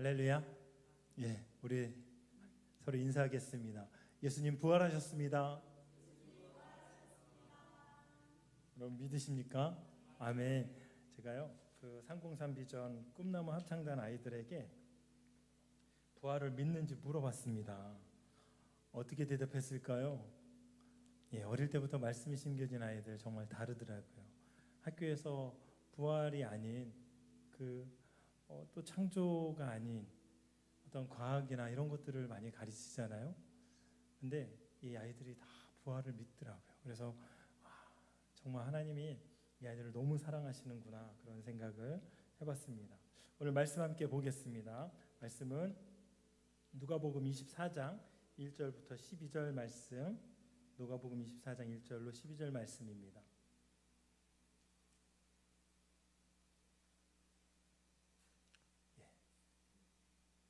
할렐루야. 예, 우리 서로 인사하겠습니다. 예수님 부활하셨습니다. 여러분 믿으십니까? 아멘. 제가요, 그 303 비전 꿈나무 합창단 아이들에게 부활을 믿는지 물어봤습니다. 어떻게 대답했을까요? 예, 어릴 때부터 말씀이 심겨진 아이들 정말 다르더라고요. 학교에서 부활이 아닌 또 창조가 아닌 어떤 과학이나 이런 것들을 많이 가르치잖아요. 근데 이 아이들이 다 부활을 믿더라고요. 그래서 정말 하나님이 이 아이들을 너무 사랑하시는구나, 그런 생각을 해봤습니다. 오늘 말씀 함께 보겠습니다. 말씀은 누가복음 24장 1절부터 12절 말씀, 누가복음 24장 1절로 12절 말씀입니다.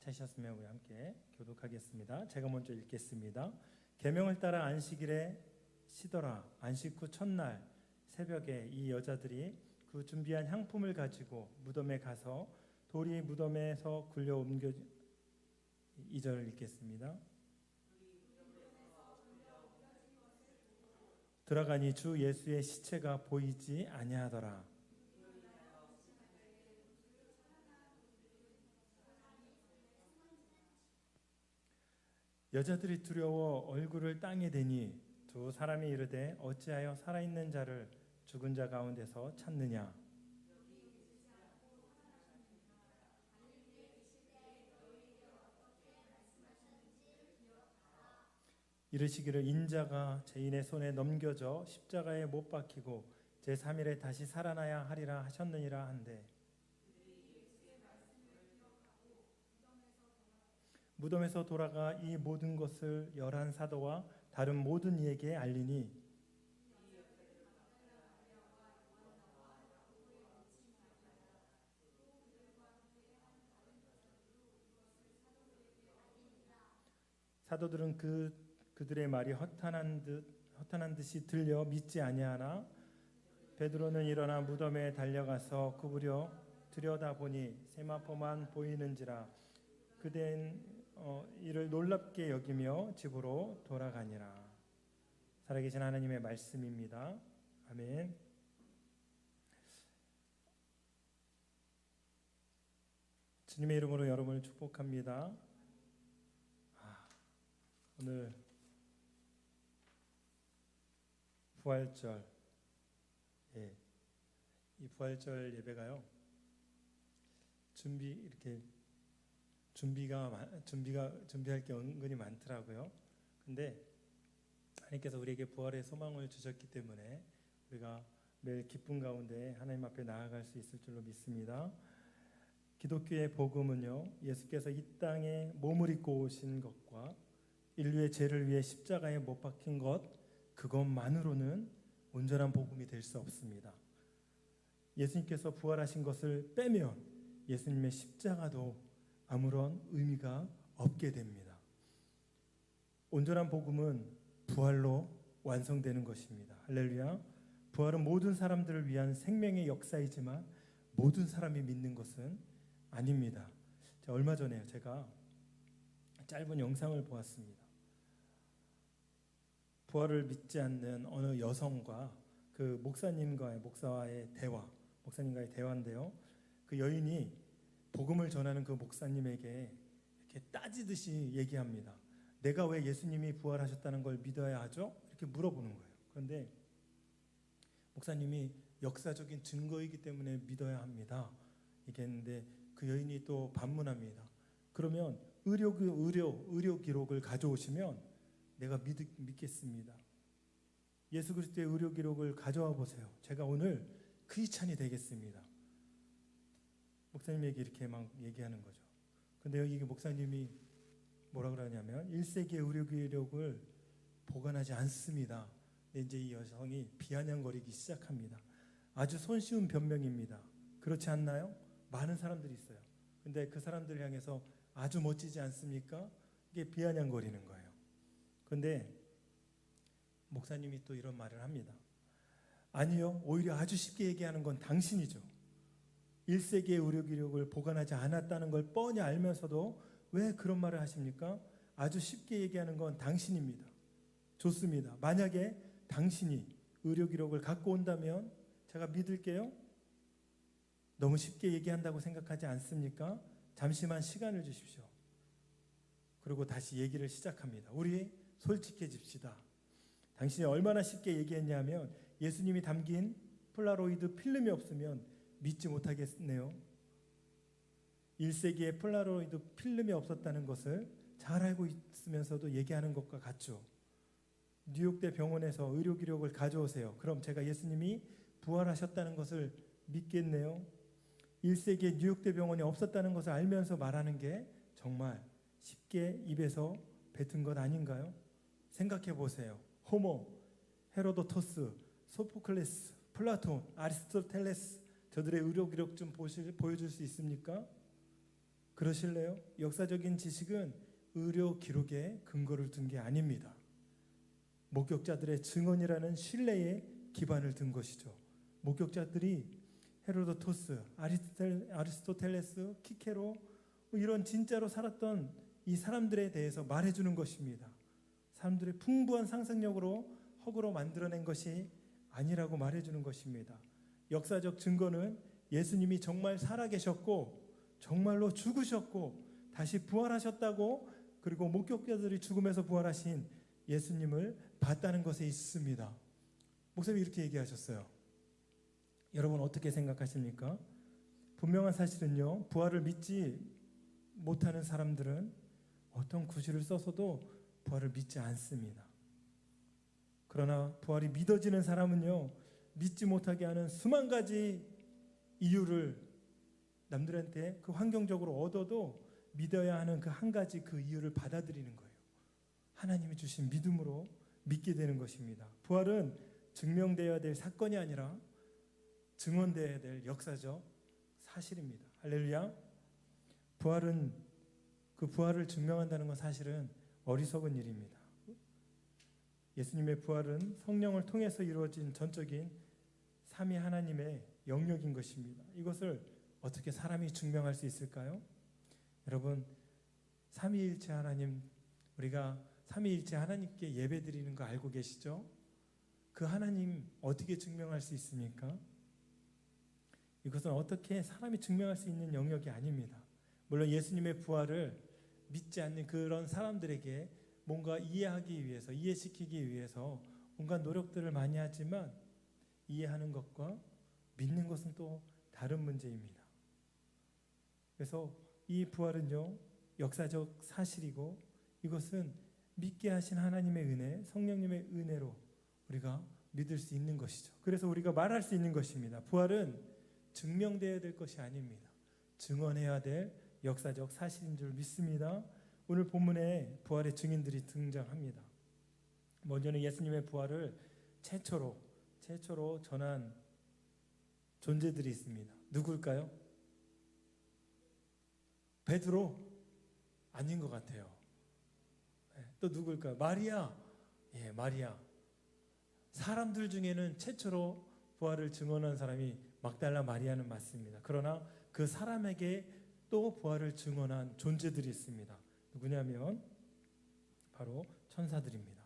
찾으셨으면 우리 함께 교독하겠습니다. 제가 먼저 읽겠습니다. 계명을 따라 안식일에 쉬더라. 안식 후 첫날 새벽에 이 여자들이 그 준비한 향품을 가지고 무덤에 가서 돌이 무덤에서 굴려 옮겨, 2절을 읽겠습니다. 들어가니 주 예수의 시체가 보이지 아니하더라. 여자들이 두려워 얼굴을 땅에 대니 두 사람이 이르되 어찌하여 살아있는 자를 죽은 자 가운데서 찾느냐. 이르시기를 인자가 죄인의 손에 넘겨져 십자가에 못 박히고 제3일에 다시 살아나야 하리라 하셨느니라 한데, 무덤에서 돌아가 이 모든 것을 11사도와 다른 모든 이에게 알리니 사도들은 그들의 말이 허탄한 듯이 들려 믿지 아니하나 베드로는 일어나 무덤에 달려가서 굽으려 들여다보니 세마포만 보이는지라 그댄 이를 놀랍게 여기며 집으로 돌아가니라. 살아계신 하나님의 말씀입니다. 아멘. 주님의 이름으로 여러분을 축복합니다. 오늘 부활절, 이 부활절 예배가요, 준비할 게 은근히 많더라고요. 근데 하나님께서 우리에게 부활의 소망을 주셨기 때문에 우리가 매일 기쁨 가운데 하나님 앞에 나아갈 수 있을 줄로 믿습니다. 기독교의 복음은요, 예수께서 이 땅에 몸을 입고 오신 것과 인류의 죄를 위해 십자가에 못 박힌 것, 그것만으로는 온전한 복음이 될 수 없습니다. 예수님께서 부활하신 것을 빼면 예수님의 십자가도 아무런 의미가 없게 됩니다. 온전한 복음은 부활로 완성되는 것입니다. 할렐루야. 부활은 모든 사람들을 위한 생명의 역사이지만 모든 사람이 믿는 것은 아닙니다. 얼마 전에 제가 짧은 영상을 보았습니다. 부활을 믿지 않는 어느 여성과 그 목사와의 대화인데요. 그 여인이 복음을 전하는 그 목사님에게 이렇게 따지듯이 얘기합니다. 내가 왜 예수님이 부활하셨다는 걸 믿어야 하죠? 이렇게 물어보는 거예요. 그런데 목사님이 역사적인 증거이기 때문에 믿어야 합니다. 얘기했는데 그 여인이 또 반문합니다. 그러면 의료 기록을 가져오시면 내가 믿겠습니다. 예수 그리스도의 의료 기록을 가져와 보세요. 제가 오늘 크리스찬이 되겠습니다. 목사님에게 이렇게 막 얘기하는 거죠. 근데 여기 목사님이 뭐라 그러냐면 1세기의 의료 기록을 보관하지 않습니다. 근데 이제 이 여성이 비아냥거리기 시작합니다. 아주 손쉬운 변명입니다. 그렇지 않나요? 많은 사람들이 있어요. 근데 그 사람들을 향해서 아주 멋지지 않습니까? 이게 비아냥거리는 거예요. 그런데 목사님이 또 이런 말을 합니다. 아니요, 오히려 아주 쉽게 얘기하는 건 당신이죠. 1세기의 의료 기록을 보관하지 않았다는 걸 뻔히 알면서도 왜 그런 말을 하십니까? 아주 쉽게 얘기하는 건 당신입니다. 좋습니다. 만약에 당신이 의료 기록을 갖고 온다면 제가 믿을게요. 너무 쉽게 얘기한다고 생각하지 않습니까? 잠시만 시간을 주십시오. 그리고 다시 얘기를 시작합니다. 우리 솔직해집시다. 당신이 얼마나 쉽게 얘기했냐면 예수님이 담긴 폴라로이드 필름이 없으면 믿지 못하겠네요. 1세기에 폴라로이드 필름이 없었다는 것을 잘 알고 있으면서도 얘기하는 것과 같죠. 뉴욕대 병원에서 의료 기록을 가져오세요. 그럼 제가 예수님이 부활하셨다는 것을 믿겠네요. 1세기에 뉴욕대 병원이 없었다는 것을 알면서 말하는 게 정말 쉽게 입에서 뱉은 것 아닌가요? 생각해 보세요. 호모, 헤로도토스, 소포클레스, 플라톤, 아리스토텔레스, 저들의 의료 기록 좀 보여줄 수 있습니까? 그러실래요? 역사적인 지식은 의료 기록에 근거를 둔 게 아닙니다. 목격자들의 증언이라는 신뢰에 기반을 둔 것이죠. 목격자들이 헤로도토스, 아리스토텔레스, 키케로 이런 진짜로 살았던 이 사람들에 대해서 말해주는 것입니다. 사람들의 풍부한 상상력으로 허구로 만들어낸 것이 아니라고 말해주는 것입니다. 역사적 증거는 예수님이 정말 살아계셨고 정말로 죽으셨고 다시 부활하셨다고, 그리고 목격자들이 죽음에서 부활하신 예수님을 봤다는 것에 있습니다. 목사님이 이렇게 얘기하셨어요. 여러분 어떻게 생각하십니까? 분명한 사실은요, 부활을 믿지 못하는 사람들은 어떤 구실을 써서도 부활을 믿지 않습니다. 그러나 부활이 믿어지는 사람은요, 믿지 못하게 하는 수만 가지 이유를 남들한테 그 환경적으로 얻어도 믿어야 하는 그 한 가지 그 이유를 받아들이는 거예요. 하나님이 주신 믿음으로 믿게 되는 것입니다. 부활은 증명되어야 될 사건이 아니라 증언되어야 될 역사적 사실입니다. 할렐루야. 그 부활을 증명한다는 건 사실은 어리석은 일입니다. 예수님의 부활은 성령을 통해서 이루어진 전적인 삼위 하나님의 영역인 것입니다. 이것을 어떻게 사람이 증명할 수 있을까요? 여러분, 삼위일체 하나님, 우리가 삼위일체 하나님께 예배드리는 거 알고 계시죠? 그 하나님 어떻게 증명할 수 있습니까? 이것은 어떻게 사람이 증명할 수 있는 영역이 아닙니다. 물론 예수님의 부활을 믿지 않는 그런 사람들에게 뭔가 이해하기 위해서, 이해시키기 위해서 온갖 노력들을 많이 하지만 이해하는 것과 믿는 것은 또 다른 문제입니다. 그래서 이 부활은요, 역사적 사실이고 이것은 믿게 하신 하나님의 은혜, 성령님의 은혜로 우리가 믿을 수 있는 것이죠. 그래서 우리가 말할 수 있는 것입니다. 부활은 증명되어야 될 것이 아닙니다. 증언해야 될 역사적 사실인 줄 믿습니다. 오늘 본문에 부활의 증인들이 등장합니다. 먼저는 예수님의 부활을 최초로 전한 존재들이 있습니다. 누굴까요? 베드로? 아닌 것 같아요. 또 누굴까요? 마리아. 예, 마리아. 사람들 중에는 최초로 부활을 증언한 사람이 막달라 마리아는 맞습니다. 그러나 그 사람에게 또 부활을 증언한 존재들이 있습니다. 누구냐면 바로 천사들입니다.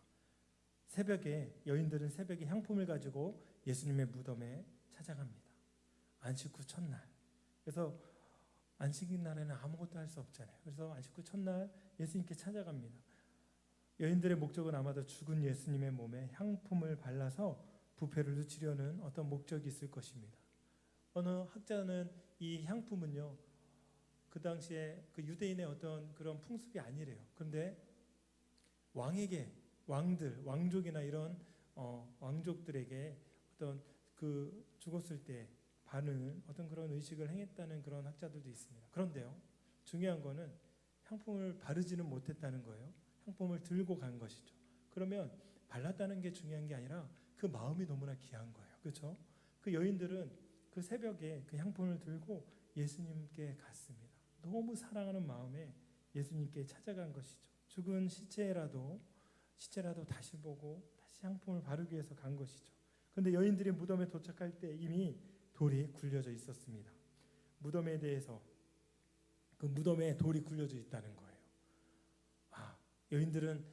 여인들은 새벽에 향품을 가지고 예수님의 무덤에 찾아갑니다. 안식 후 첫날. 그래서 안식 날에는 아무것도 할 수 없잖아요. 그래서 안식 후 첫날 예수님께 찾아갑니다. 여인들의 목적은 아마도 죽은 예수님의 몸에 향품을 발라서 부패를 늦추려는 어떤 목적이 있을 것입니다. 어느 학자는 이 향품은요, 그 당시에 그 유대인의 어떤 그런 풍습이 아니래요. 그런데 왕에게, 왕족이나 이런 왕족들에게 어떤 그 죽었을 때 바르는 어떤 그런 의식을 행했다는 그런 학자들도 있습니다. 그런데요, 중요한 거는 향품을 바르지는 못했다는 거예요. 향품을 들고 간 것이죠. 그러면 발랐다는 게 중요한 게 아니라 그 마음이 너무나 귀한 거예요. 그렇죠? 그 여인들은 그 새벽에 그 향품을 들고 예수님께 갔습니다. 너무 사랑하는 마음에 예수님께 찾아간 것이죠. 죽은 시체라도 다시 보고 다시 향품을 바르기 위해서 간 것이죠. 그런데 여인들이 무덤에 도착할 때 이미 돌이 굴려져 있었습니다. 무덤에 대해서 그 무덤에 돌이 굴려져 있다는 거예요. 여인들은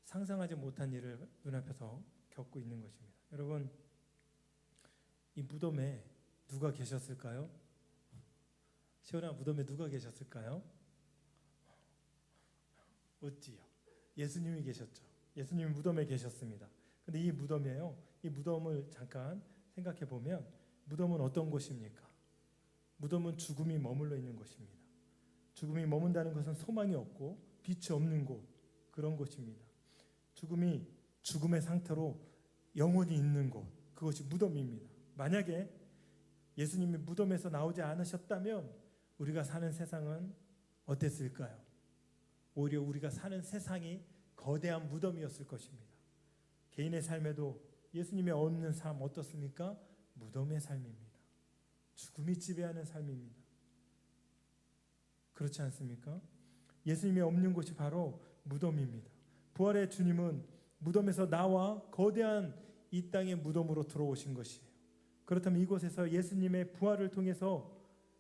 상상하지 못한 일을 눈앞에서 겪고 있는 것입니다. 여러분, 이 무덤에 누가 계셨을까요? 시온아, 무덤에 누가 계셨을까요? 어찌요? 예수님이 계셨죠. 예수님이 무덤에 계셨습니다. 근데 이 무덤이에요. 이 무덤을 잠깐 생각해 보면 무덤은 어떤 곳입니까? 무덤은 죽음이 머물러 있는 곳입니다. 죽음이 머문다는 것은 소망이 없고 빛이 없는 곳, 그런 곳입니다. 죽음이 죽음의 상태로 영원히 있는 곳, 그것이 무덤입니다. 만약에 예수님이 무덤에서 나오지 않으셨다면 우리가 사는 세상은 어땠을까요? 오히려 우리가 사는 세상이 거대한 무덤이었을 것입니다. 개인의 삶에도 예수님이 없는 삶 어떻습니까? 무덤의 삶입니다. 죽음이 지배하는 삶입니다. 그렇지 않습니까? 예수님이 없는 곳이 바로 무덤입니다. 부활의 주님은 무덤에서 나와 거대한 이 땅의 무덤으로 들어오신 것이에요. 그렇다면 이곳에서 예수님의 부활을 통해서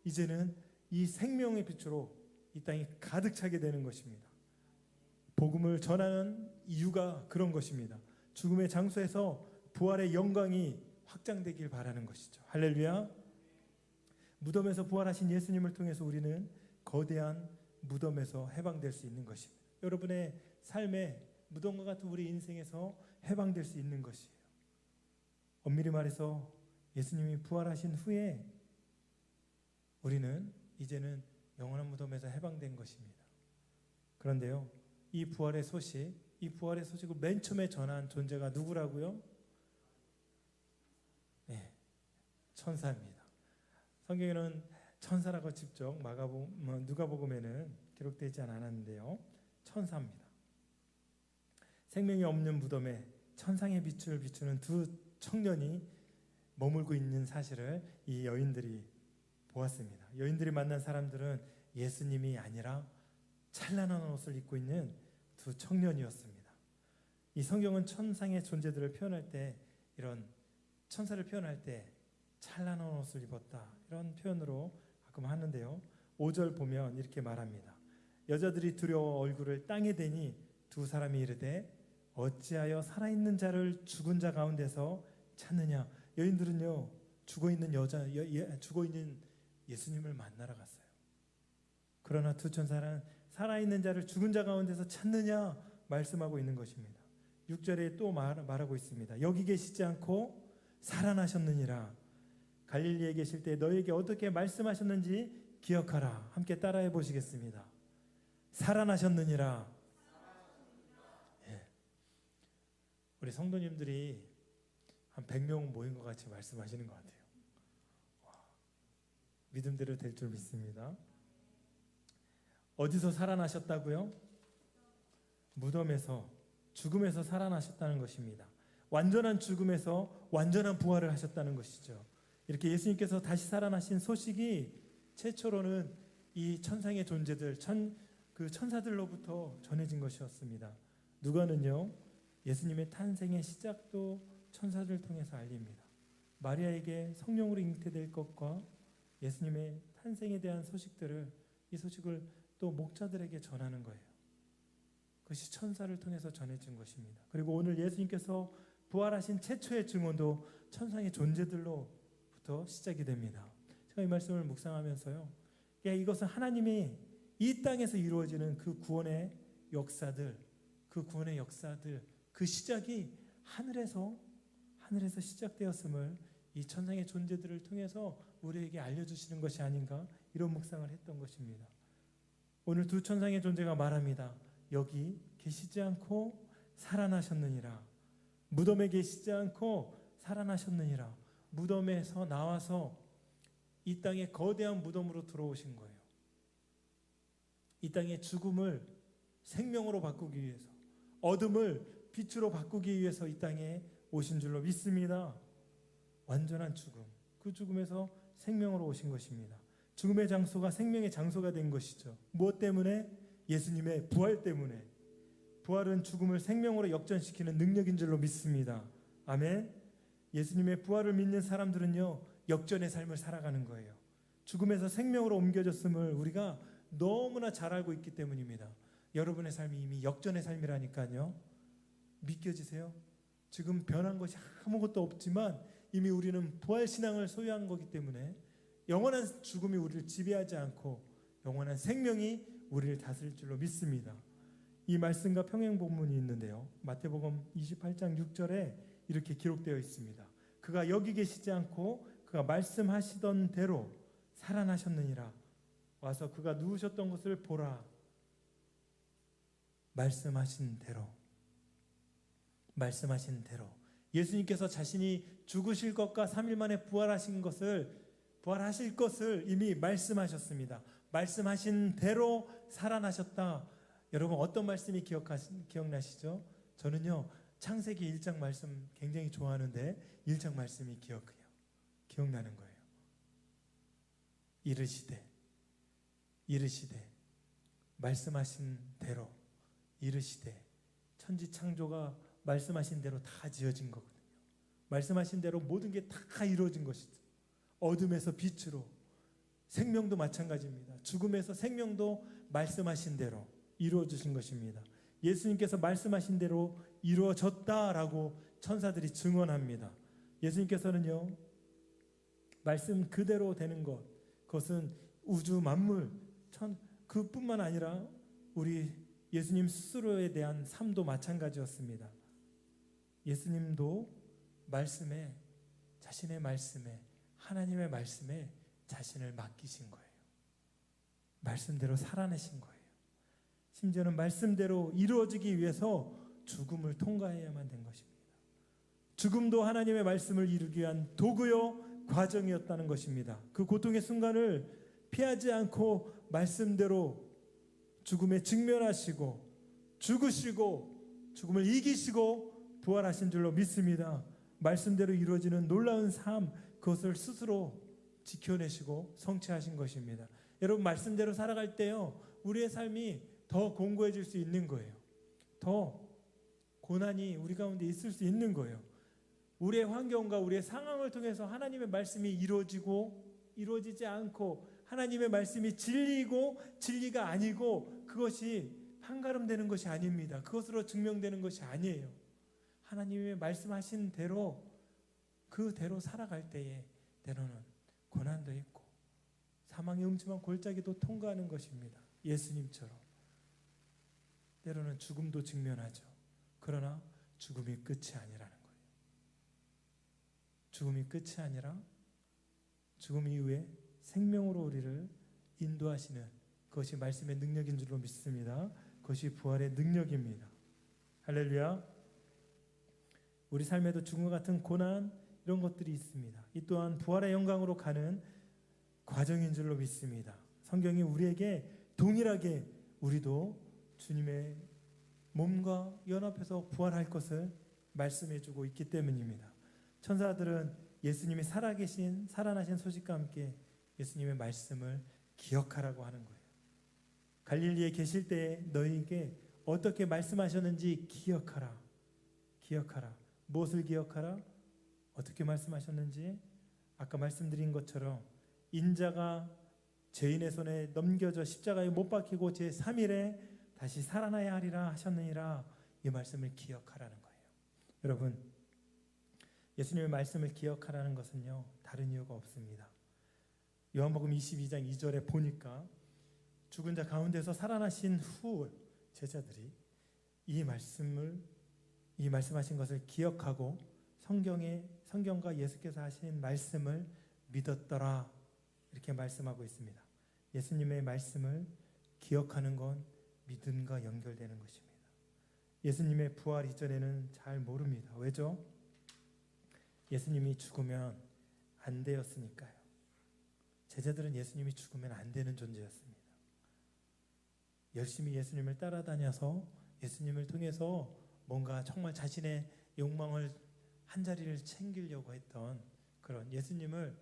이제는 이 생명의 빛으로 이 땅이 가득 차게 되는 것입니다. 복음을 전하는 이유가 그런 것입니다. 죽음의 장소에서 부활의 영광이 확장되길 바라는 것이죠. 할렐루야. 무덤에서 부활하신 예수님을 통해서 우리는 거대한 무덤에서 해방될 수 있는 것입니다. 여러분의 삶에 무덤과 같은 우리 인생에서 해방될 수 있는 것이에요. 엄밀히 말해서 예수님이 부활하신 후에 우리는 이제는 영원한 무덤에서 해방된 것입니다. 그런데요, 이 부활의 소식을 맨 처음에 전한 존재가 누구라고요? 네, 천사입니다. 성경에는 천사라고 직접 누가복음에는 기록되지 않았는데요, 천사입니다. 생명이 없는 무덤에 천상의 빛을 비추는 두 청년이 머물고 있는 사실을 이 여인들이 보았습니다. 여인들이 만난 사람들은 예수님이 아니라 찬란한 옷을 입고 있는 두 청년이었습니다. 이 성경은 천상의 존재들을 표현할 때, 이런 천사를 표현할 때 찬란한 옷을 입었다, 이런 표현으로 가끔 하는데요, 5절 보면 이렇게 말합니다. 여자들이 두려워 얼굴을 땅에 대니 두 사람이 이르되 어찌하여 살아있는 자를 죽은 자 가운데서 찾느냐. 여인들은요, 죽어있는 예수님을 만나러 갔어요. 그러나 두 천사는 살아있는 자를 죽은 자 가운데서 찾느냐 말씀하고 있는 것입니다. 6절에 또 말하고 있습니다. 여기 계시지 않고 살아나셨느니라. 갈릴리에 계실 때 너에게 어떻게 말씀하셨는지 기억하라. 함께 따라해 보시겠습니다. 살아나셨느니라. 예. 우리 성도님들이 한 100명 모인 것 같이 말씀하시는 것 같아요. 믿음대로 될 줄 믿습니다. 어디서 살아나셨다고요? 무덤에서, 죽음에서 살아나셨다는 것입니다. 완전한 죽음에서 완전한 부활을 하셨다는 것이죠. 이렇게 예수님께서 다시 살아나신 소식이 최초로는 이 천상의 존재들, 그 천사들로부터 전해진 것이었습니다. 누가는요, 예수님의 탄생의 시작도 천사들을 통해서 알립니다. 마리아에게 성령으로 잉태될 것과 예수님의 탄생에 대한 이 소식을 또 목자들에게 전하는 거예요. 그것이 천사를 통해서 전해진 것입니다. 그리고 오늘 예수님께서 부활하신 최초의 증언도 천상의 존재들로부터 시작이 됩니다. 제가 이 말씀을 묵상하면서요, 이것은 하나님이 이 땅에서 이루어지는 그 구원의 역사들, 그 시작이 하늘에서 시작되었음을 이 천상의 존재들을 통해서 우리에게 알려주시는 것이 아닌가, 이런 묵상을 했던 것입니다. 오늘 두 천상의 존재가 말합니다. 여기 계시지 않고 살아나셨느니라. 무덤에 계시지 않고 살아나셨느니라. 무덤에서 나와서 이 땅의 거대한 무덤으로 들어오신 거예요. 이 땅의 죽음을 생명으로 바꾸기 위해서, 어둠을 빛으로 바꾸기 위해서 이 땅에 오신 줄로 믿습니다. 완전한 죽음, 그 죽음에서 생명으로 오신 것입니다. 죽음의 장소가 생명의 장소가 된 것이죠. 무엇 때문에? 예수님의 부활 때문에. 부활은 죽음을 생명으로 역전시키는 능력인 줄로 믿습니다. 아멘. 예수님의 부활을 믿는 사람들은요, 역전의 삶을 살아가는 거예요. 죽음에서 생명으로 옮겨졌음을 우리가 너무나 잘 알고 있기 때문입니다. 여러분의 삶이 이미 역전의 삶이라니까요. 믿겨지세요? 지금 변한 것이 아무것도 없지만 이미 우리는 부활신앙을 소유한 거기 때문에 영원한 죽음이 우리를 지배하지 않고 영원한 생명이 우리를 다스릴 줄로 믿습니다. 이 말씀과 평행 본문이 있는데요. 마태복음 28장 6절에 이렇게 기록되어 있습니다. 그가 여기 계시지 않고 그가 말씀하시던 대로 살아나셨느니라. 와서 그가 누우셨던 것을 보라. 말씀하신 대로 예수님께서 자신이 죽으실 것과 3일 만에 부활하실 것을 이미 말씀하셨습니다. 말씀하신 대로 살아나셨다. 여러분 어떤 말씀이 기억나시죠? 저는요 창세기 1장 말씀 굉장히 좋아하는데 1장 말씀이 기억나는 거예요. 이르시되 말씀하신 대로 이르시되 천지 창조가 말씀하신 대로 다 지어진 거거든요. 말씀하신 대로 모든 게 다 이루어진 것이죠. 어둠에서 빛으로, 생명도 마찬가지입니다. 죽음에서 생명도 말씀하신 대로 이루어주신 것입니다. 예수님께서 말씀하신 대로 이루어졌다라고 천사들이 증언합니다. 예수님께서는요 말씀 그대로 되는 것, 그것은 우주 만물 그뿐만 아니라 우리 예수님 스스로에 대한 삶도 마찬가지였습니다. 예수님도 자신의 말씀에 하나님의 말씀에 자신을 맡기신 거예요. 말씀대로 살아내신 거예요. 심지어는 말씀대로 이루어지기 위해서 죽음을 통과해야만 된 것입니다. 죽음도 하나님의 말씀을 이루기 위한 도구요 과정이었다는 것입니다. 그 고통의 순간을 피하지 않고 말씀대로 죽음에 직면하시고 죽으시고 죽음을 이기시고 부활하신 줄로 믿습니다. 말씀대로 이루어지는 놀라운 삶, 그것을 스스로 지켜내시고 성취하신 것입니다. 여러분 말씀대로 살아갈 때요 우리의 삶이 더 공고해질 수 있는 거예요. 더 고난이 우리 가운데 있을 수 있는 거예요. 우리의 환경과 우리의 상황을 통해서 하나님의 말씀이 이루어지지 않고 하나님의 말씀이 진리이고 진리가 아니고 그것이 판가름되는 것이 아닙니다. 그것으로 증명되는 것이 아니에요. 하나님의 말씀하신 대로 그대로 살아갈 때에 때로는 고난도 있고 사망의 음침한 골짜기도 통과하는 것입니다. 예수님처럼 때로는 죽음도 직면하죠. 그러나 죽음이 끝이 아니라는 거예요. 죽음이 끝이 아니라 죽음 이후에 생명으로 우리를 인도하시는 그것이 말씀의 능력인 줄로 믿습니다. 그것이 부활의 능력입니다. 할렐루야. 우리 삶에도 죽음과 같은 고난 이런 것들이 있습니다. 이 또한 부활의 영광으로 가는 과정인 줄로 믿습니다. 성경이 우리에게 동일하게 우리도 주님의 몸과 연합해서 부활할 것을 말씀해주고 있기 때문입니다. 천사들은 예수님이 살아나신 소식과 함께 예수님의 말씀을 기억하라고 하는 거예요. 갈릴리에 계실 때 너희에게 어떻게 말씀하셨는지 기억하라. 무엇을 기억하라? 어떻게 말씀하셨는지 아까 말씀드린 것처럼 인자가 죄인의 손에 넘겨져 십자가에 못 박히고 제3일에 다시 살아나야 하리라 하셨느니라. 이 말씀을 기억하라는 거예요. 여러분 예수님의 말씀을 기억하라는 것은요 다른 이유가 없습니다. 요한복음 22장 2절에 보니까 죽은 자 가운데서 살아나신 후 제자들이 이 말씀하신 것을 기억하고 성경과 예수께서 하신 말씀을 믿었더라 이렇게 말씀하고 있습니다. 예수님의 말씀을 기억하는 건 믿음과 연결되는 것입니다. 예수님의 부활 이전에는 잘 모릅니다. 왜죠? 예수님이 죽으면 안 되었으니까요. 제자들은 예수님이 죽으면 안 되는 존재였습니다. 열심히 예수님을 따라다녀서 예수님을 통해서 뭔가 정말 자신의 욕망을 한 자리를 챙기려고 했던 그런 예수님을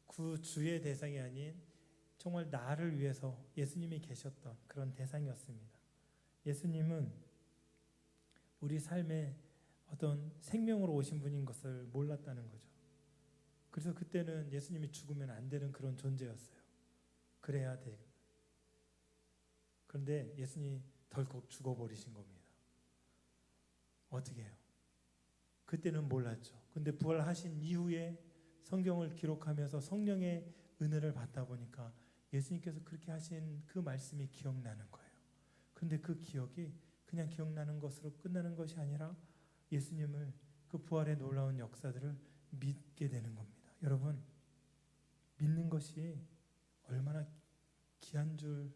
구주의 대상이 아닌 정말 나를 위해서 예수님이 계셨던 그런 대상이었습니다. 예수님은 우리 삶에 어떤 생명으로 오신 분인 것을 몰랐다는 거죠. 그래서 그때는 예수님이 죽으면 안 되는 그런 존재였어요. 그래야 돼. 그런데 예수님이 덜컥 죽어버리신 겁니다. 어떻게 해요? 그때는 몰랐죠. 근데 부활하신 이후에 성경을 기록하면서 성령의 은혜를 받다 보니까 예수님께서 그렇게 하신 그 말씀이 기억나는 거예요. 그런데 그 기억이 그냥 기억나는 것으로 끝나는 것이 아니라 예수님을, 그 부활의 놀라운 역사들을 믿게 되는 겁니다. 여러분, 믿는 것이 얼마나 귀한 줄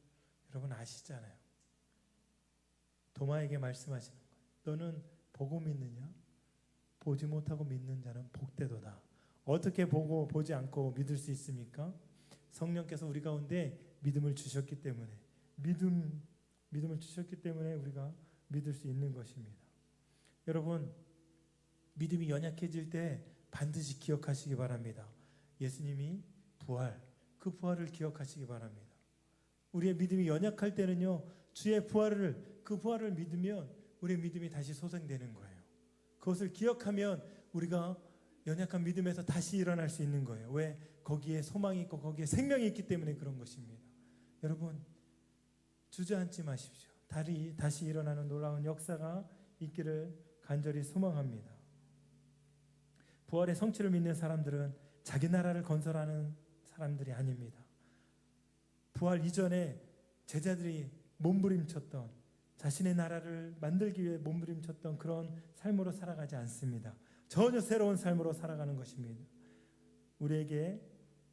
여러분 아시잖아요. 도마에게 말씀하시는 거예요. 너는 보고 믿느냐? 보지 못하고 믿는 자는 복되도다. 어떻게 보고 보지 않고 믿을 수 있습니까? 성령께서 우리 가운데 믿음을 주셨기 때문에, 믿음을 주셨기 때문에 우리가 믿을 수 있는 것입니다. 여러분, 믿음이 연약해질 때 반드시 기억하시기 바랍니다. 예수님이 부활, 그 부활을 기억하시기 바랍니다. 우리의 믿음이 연약할 때는요, 주의 부활을, 그 부활을 믿으면 우리의 믿음이 다시 소생되는 거예요. 그것을 기억하면 우리가 연약한 믿음에서 다시 일어날 수 있는 거예요. 왜? 거기에 소망이 있고 거기에 생명이 있기 때문에 그런 것입니다. 여러분, 주저앉지 마십시오. 다시 일어나는 놀라운 역사가 있기를 간절히 소망합니다. 부활의 성취를 믿는 사람들은 자기 나라를 건설하는 사람들이 아닙니다. 부활 이전에 제자들이 몸부림쳤던, 자신의 나라를 만들기 위해 몸부림쳤던 그런 삶으로 살아가지 않습니다. 전혀 새로운 삶으로 살아가는 것입니다. 우리에게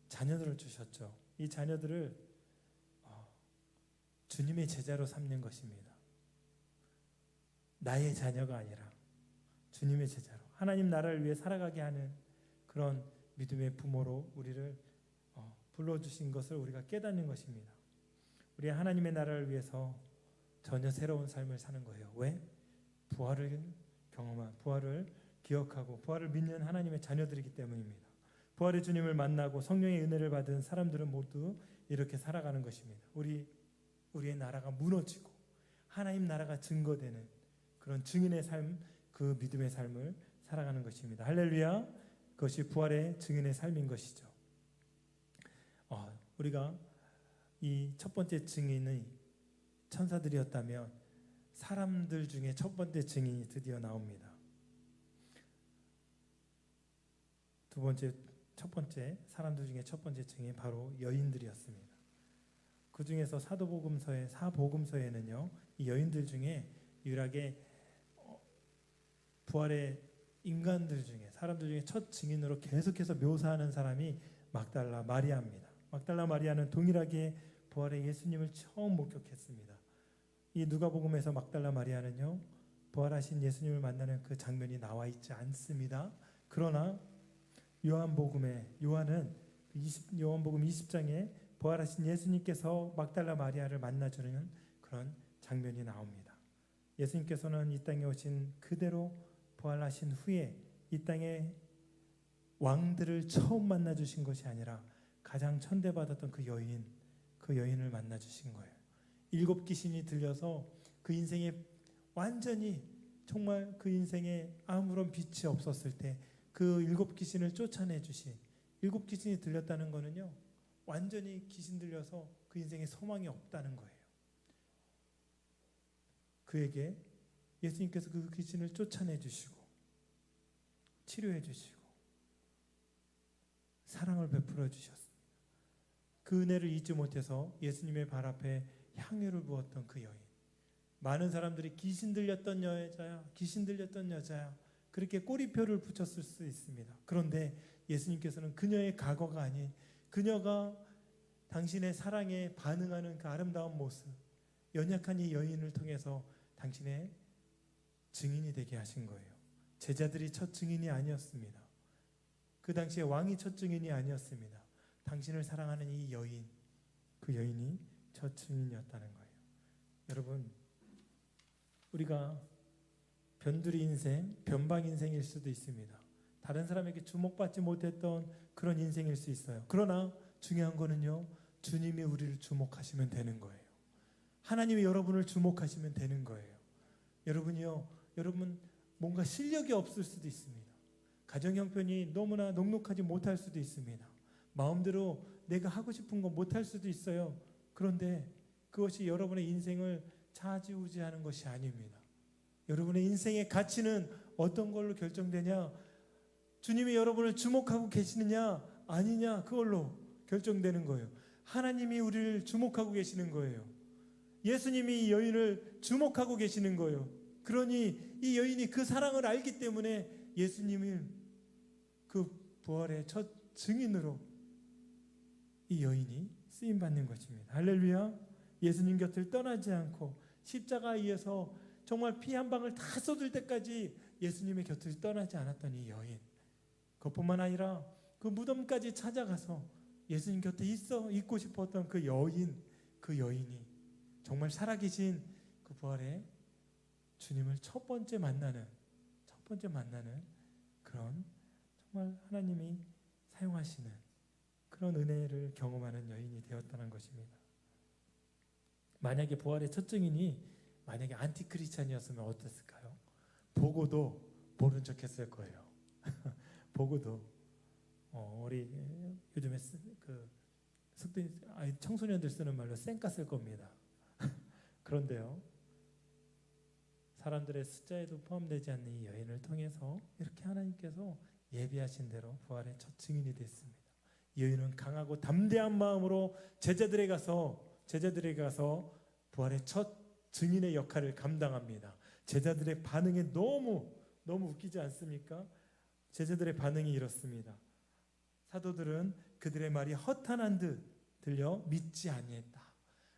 자녀들을 주셨죠. 이 자녀들을 주님의 제자로 삼는 것입니다. 나의 자녀가 아니라 주님의 제자로 하나님 나라를 위해 살아가게 하는 그런 믿음의 부모로 우리를 불러주신 것을 우리가 깨닫는 것입니다. 우리 하나님의 나라를 위해서 전혀 새로운 삶을 사는 거예요. 왜? 부활을 경험한, 부활을 기억하고 부활을 믿는 하나님의 자녀들이기 때문입니다. 부활의 주님을 만나고 성령의 은혜를 받은 사람들은 모두 이렇게 살아가는 것입니다. 우리의 나라가 무너지고 하나님 나라가 증거되는 그런 증인의 삶, 그 믿음의 삶을 살아가는 것입니다. 할렐루야. 그것이 부활의 증인의 삶인 것이죠. 우리가 이 첫 번째 증인의 천사들이었다면 사람들 중에 첫 번째 증인이 드디어 나옵니다. 첫 번째 사람들 중에 첫 번째 증인이 바로 여인들이었습니다. 그 중에서 사복음서에는요, 이 여인들 중에 유일하게 부활의 인간들 중에, 사람들 중에 첫 증인으로 계속해서 묘사하는 사람이 막달라 마리아입니다. 막달라 마리아는 동일하게 부활의 예수님을 처음 목격했습니다. 이 누가복음에서 막달라 마리아는요, 부활하신 예수님을 만나는 그 장면이 나와 있지 않습니다. 그러나 요한복음 20장에 부활하신 예수님께서 막달라 마리아를 만나주는 그런 장면이 나옵니다. 예수님께서는 이 땅에 오신 그대로 부활하신 후에 이 땅에 왕들을 처음 만나주신 것이 아니라 가장 천대받았던 그 여인을 만나주신 거예요. 7 귀신이 들려서 그 인생에 완전히 정말 그 인생에 아무런 빛이 없었을 때 그 7 귀신을 쫓아내 주신, 7 귀신이 들렸다는 거는요, 완전히 귀신 들려서 그 인생에 소망이 없다는 거예요. 그에게 예수님께서 그 귀신을 쫓아내 주시고 치료해 주시고 사랑을 베풀어 주셨습니다. 그 은혜를 잊지 못해서 예수님의 발 앞에 향유를 부었던 그 여인, 많은 사람들이 귀신 들렸던 여자야 그렇게 꼬리표를 붙였을 수 있습니다. 그런데 예수님께서는 그녀의 과거가 아닌 그녀가 당신의 사랑에 반응하는 그 아름다운 모습, 연약한 이 여인을 통해서 당신의 증인이 되게 하신 거예요. 제자들이 첫 증인이 아니었습니다. 그 당시에 왕이 첫 증인이 아니었습니다. 당신을 사랑하는 이 여인, 그 여인이 첫 증인이었다는 거예요. 여러분, 우리가 변두리 인생, 변방 인생일 수도 있습니다. 다른 사람에게 주목받지 못했던 그런 인생일 수 있어요. 그러나 중요한 거는요, 주님이 우리를 주목하시면 되는 거예요. 하나님이 여러분을 주목하시면 되는 거예요. 여러분 뭔가 실력이 없을 수도 있습니다. 가정 형편이 너무나 넉넉하지 못할 수도 있습니다. 마음대로 내가 하고 싶은 거 못할 수도 있어요. 그런데 그것이 여러분의 인생을 좌지우지하는 것이 아닙니다. 여러분의 인생의 가치는 어떤 걸로 결정되냐? 주님이 여러분을 주목하고 계시느냐 아니냐, 그걸로 결정되는 거예요. 하나님이 우리를 주목하고 계시는 거예요. 예수님이 이 여인을 주목하고 계시는 거예요. 그러니 이 여인이 그 사랑을 알기 때문에 예수님을 그 부활의 첫 증인으로 이 여인이 쓰임받는 것입니다. 할렐루야. 예수님 곁을 떠나지 않고 십자가에서 정말 피 한 방울 다 쏟을 때까지 예수님의 곁을 떠나지 않았던 이 여인, 그것뿐만 아니라 그 무덤까지 찾아가서 예수님 곁에 있고 싶었던 그 여인이 정말 살아계신 그 부활의 주님을 첫 번째 만나는 그런 정말 하나님이 사용하시는 그런 은혜를 경험하는 여인이 되었다는 것입니다. 만약에 부활의 첫 증인이 만약에 안티크리스찬이었으면 어땠을까요? 보고도 모른 척했을 거예요. 보고도 우리 요즘에 청소년들 쓰는 말로 쌩까 쓸 겁니다. 그런데요, 사람들의 숫자에도 포함되지 않는 이 여인을 통해서 이렇게 하나님께서 예비하신 대로 부활의 첫 증인이 됐습니다. 이 여인은 강하고 담대한 마음으로 제자들에게 가서 부활의 첫 증인의 역할을 감당합니다. 제자들의 반응이 너무 웃기지 않습니까? 제자들의 반응이 이렇습니다. 사도들은 그들의 말이 허탄한 듯 들려 믿지 아니했다.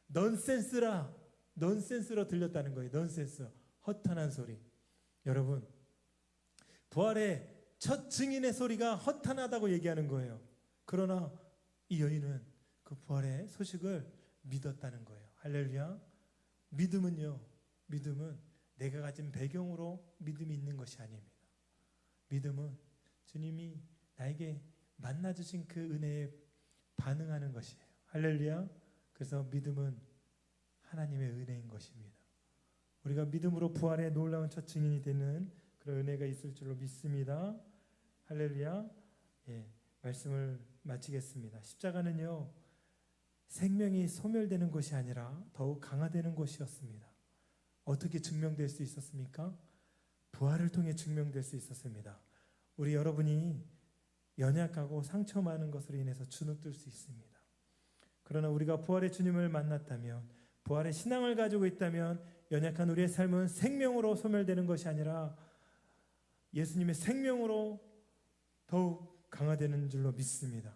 넌센스로 들렸다는 거예요. 넌센스, 허탄한 소리. 여러분, 부활의 첫 증인의 소리가 허탄하다고 얘기하는 거예요. 그러나 이 여인은 그 부활의 소식을 믿었다는 거예요. 할렐루야. 믿음은 내가 가진 배경으로 믿음이 있는 것이 아닙니다. 믿음은 주님이 나에게 만나주신 그 은혜에 반응하는 것이에요. 할렐루야. 그래서 믿음은 하나님의 은혜인 것입니다. 우리가 믿음으로 부활의 놀라운 첫 증인이 되는 그런 은혜가 있을 줄로 믿습니다. 할렐루야. 말씀을 마치겠습니다. 십자가는요, 생명이 소멸되는 것이 아니라 더욱 강화되는 것이었습니다. 어떻게 증명될 수 있었습니까? 부활을 통해 증명될 수 있었습니다. 우리 여러분이 연약하고 상처 많은 것으로 인해서 주눅들 수 있습니다. 그러나 우리가 부활의 주님을 만났다면, 부활의 신앙을 가지고 있다면 연약한 우리의 삶은 생명으로 소멸되는 것이 아니라 예수님의 생명으로 더욱 강화되는 줄로 믿습니다.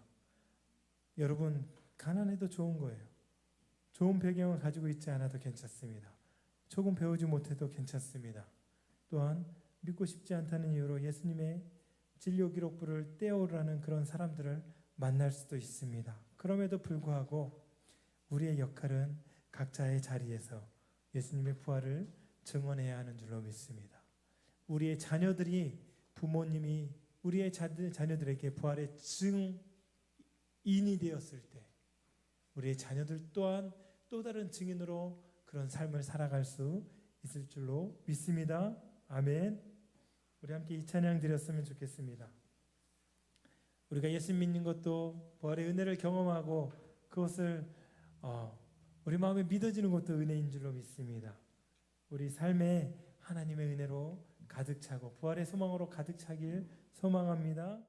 여러분, 가난해도 좋은 거예요. 좋은 배경을 가지고 있지 않아도 괜찮습니다. 조금 배우지 못해도 괜찮습니다. 또한 믿고 싶지 않다는 이유로 예수님의 진료 기록부를 떼어오라는 그런 사람들을 만날 수도 있습니다. 그럼에도 불구하고 우리의 역할은 각자의 자리에서 예수님의 부활을 증언해야 하는 줄로 믿습니다. 우리의 자녀들이, 부모님이 우리의 자녀들에게 부활의 증인이 되었을 때 우리의 자녀들 또한 또 다른 증인으로 그런 삶을 살아갈 수 있을 줄로 믿습니다. 아멘. 우리 함께 이 찬양 드렸으면 좋겠습니다. 우리가 예수 믿는 것도 부활의 은혜를 경험하고 그것을 우리 마음에 믿어지는 것도 은혜인 줄로 믿습니다. 우리 삶에 하나님의 은혜로 가득 차고 부활의 소망으로 가득 차길 소망합니다.